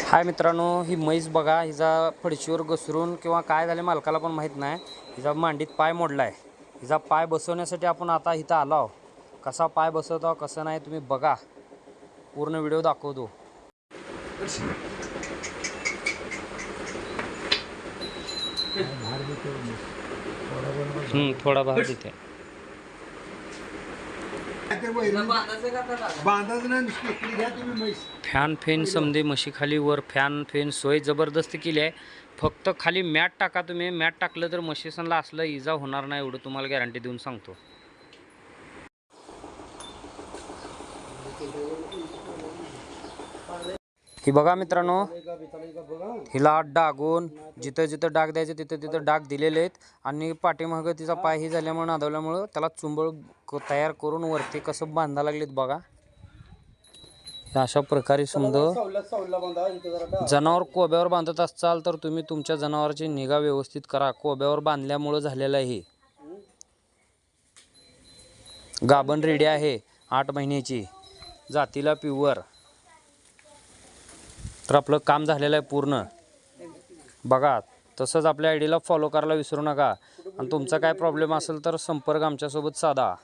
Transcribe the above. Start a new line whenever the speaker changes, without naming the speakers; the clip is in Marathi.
हाय मित्रांनो, ही म्हैस बघा. हिचा फडशीवर घसरून किंवा काय झाले मालकाला पण माहीत नाही. हिचा मांडीत पाय मोडला आहे. हिचा पाय बसवण्यासाठी आपण आता इथं आलो आहोत. कसा पाय बसवतो कसं नाही तुम्ही बघा, पूर्ण व्हिडिओ दाखवतो. थोडा बाहेर तिथे फॅन फेन समजे म्हशी खाली वर फॅन फेन सोय जबरदस्ती केली आहे. फक्त खाली मॅट टाका. तुम्ही मॅट टाकलं तर म्हशीसनला असलं इजा होणार नाही, एवढं तुम्हाला गॅरंटी देऊन सांगतो. ही बघा मित्रांनो, हिला डागून जिथं जिथं डाग द्यायचे तिथं तिथं डाग दिलेले आहेत. आणि पाठीमागं तिचा पाय ही झाल्यामुळे नादवल्यामुळं त्याला चुंबळ तयार करून वरती कसं बांधा लागलेत बघा. अशा प्रकारे समजा जनावर कोब्यावर बांधत असाल तर तुम्ही तुमच्या जनावरांची निगा व्यवस्थित करा. कोब्यावर बांधल्यामुळं झालेलं आहे. गाभण रेडी आहे 8 महिन्याची, जातीला प्युअर. तर आपलं काम झालेलं आहे पूर्ण बघा. तसंच आपल्या आयडीला फॉलो करायला विसरू नका. आणि तुमचा काय प्रॉब्लेम असेल तर संपर्क आमच्यासोबत साधा.